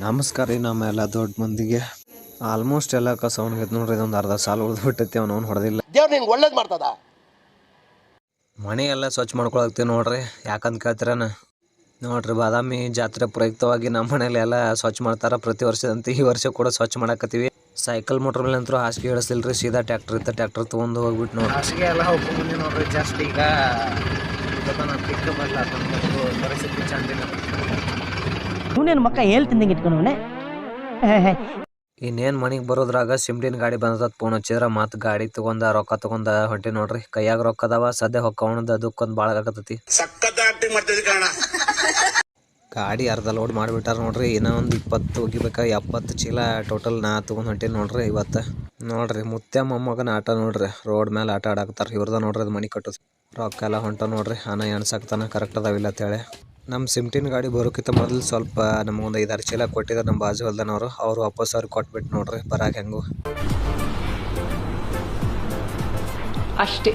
ನಮಸ್ಕಾರ ರೀ ನಮ್ಮೆಲ್ಲ ದೊಡ್ಡ ಮಂದಿಗೆ. ಆಲ್ಮೋಸ್ಟ್ ಎಲ್ಲ ಕಸ ಒಣಗೈತೆ ನೋಡ್ರಿ. ಇದೊಂದು ಅರ್ಧ ಸಾಲ ಉಳಿದು ಬಿಟ್ಟೈತಿ, ಅವನವ್ನು ಹೊಡೆದಿಲ್ಲ. ದೇವ್ರು ನಿನ್ಗೆ ಒಳ್ಳೇದು ಮಾಡ್ತದ. ಮನೆ ಎಲ್ಲ ಸ್ವಚ್ಛ ಮಾಡ್ಕೊಳಕ್ತೀವಿ ನೋಡ್ರಿ. ಯಾಕಂತ ಕೇಳ್ತೀರನ ನೋಡ್ರಿ, ಬಾದಾಮಿ ಜಾತ್ರೆ ಪ್ರಯುಕ್ತವಾಗಿ ನಮ್ಮ ಮನೇಲಿ ಎಲ್ಲ ಸ್ವಚ್ಛ ಮಾಡ್ತಾರ ಪ್ರತಿ ವರ್ಷದಂತೆ. ಈ ವರ್ಷ ಕೂಡ ಸ್ವಚ್ಛ ಮಾಡಾಕತ್ತೀವಿ. ಸೈಕಲ್ ಮೋಟ್ರ್ ಮೇಲೆ ಅಂತೂ ಹಾಸಿಗೆ ಇಳಿಸಿಲ್ರಿ, ಸೀದಾ ಟ್ಯಾಕ್ಟರ್ ಇತ್ತು, ಟ್ಯಾಕ್ಟರ್ ತೊಗೊಂಡು ಹೋಗ್ಬಿಟ್ಟು ನೋಡಿ ಹಾಸಿಗೆ ಎಲ್ಲ ಹೋಗ್ಕೊಂಡ್ಬಂದಿ ನೋಡ್ರಿ. ಜಸ್ಟ್ ಈಗ ಪಿಕ್ ಬರಲ್ಲ ಪರಿಸ್ಥಿತಿ ಚಂದಿಲ್ಲ. ಇವನೇನು ಮಕ್ಕ ಹೇಳ್ತೀನಿ ಇಟ್ಕೊಂಡವನೇ. ಇನ್ನೇನು ಮನೆಗೆ ಬರೋದ್ರಾಗ ಸಿಮ್ಡಿನ ಗಾಡಿ ಬಂದದ. ಫೋನ್ ಹಚ್ಚಿದ್ರ ಮತ್ತು ಗಾಡಿ ತೊಗೊಂಡ ರೊಕ್ಕ ತೊಗೊಂಡ ಹೊಂಟಿ ನೋಡ್ರಿ. ಕೈಯಾಗ ರೊಕ್ಕ ಅದಾವ, ಸದ್ಯ ಹೊಕ್ಕವಣದ ಅದಕ್ಕೊಂದು ಭಾಳ ಆಗತೈತಿ. ಗಾಡಿ ಅರ್ಧ ಲೋಡ್ ಮಾಡಿಬಿಟ್ಟಾರ ನೋಡ್ರಿ. ಇನ್ನೂ ಒಂದು 20 ಒಗಿಬೇಕಾ, 70 ಚೀಲ ಟೋಟಲ್ ನಾ ತೊಗೊಂಡು ಹೊಂಟೀನಿ ನೋಡ್ರಿ. ಇವತ್ತು ನೋಡ್ರಿ ಮುತ್ಯ ಮೊಮ್ಮಗನ ಆಟ ನೋಡ್ರಿ. ರೋಡ್ ಮೇಲೆ ಆಟ ಆಡಾಕ್ತಾರ ಇವ್ರದ ನೋಡ್ರಿ. ಅದು ಮನೆ ಕಟ್ಟೋದು ರೊಕ್ಕ ಎಲ್ಲ ಹೊಂಟ ನೋಡ್ರಿ. ಹಣ ಎಣ್ಸಾಕ್ತಾನ ಕರೆಕ್ಟ್ ಅದಾವಿಲ್ಲ ಅಂತೇಳಿ. ನಮ್ಮ ಸಿಮ್ಟಿನ ಗಾಡಿ ಬರೋಕ್ಕಿಂತ ಮೊದಲು ಸ್ವಲ್ಪ ನಮಗೊಂದು 5-6 ಚೀಲ ಕೊಟ್ಟಿದ್ದಾರೆ ನಮ್ಮ ಬಾಜು ಹೊಲ್ದನವರು. ಅವ್ರು ವಾಪಸ್ ಅವ್ರಿಗೆ ಕೊಟ್ಬಿಟ್ಟು ನೋಡ್ರಿ ಬರಾಗ ಹೆಂಗು ಅಷ್ಟೇ.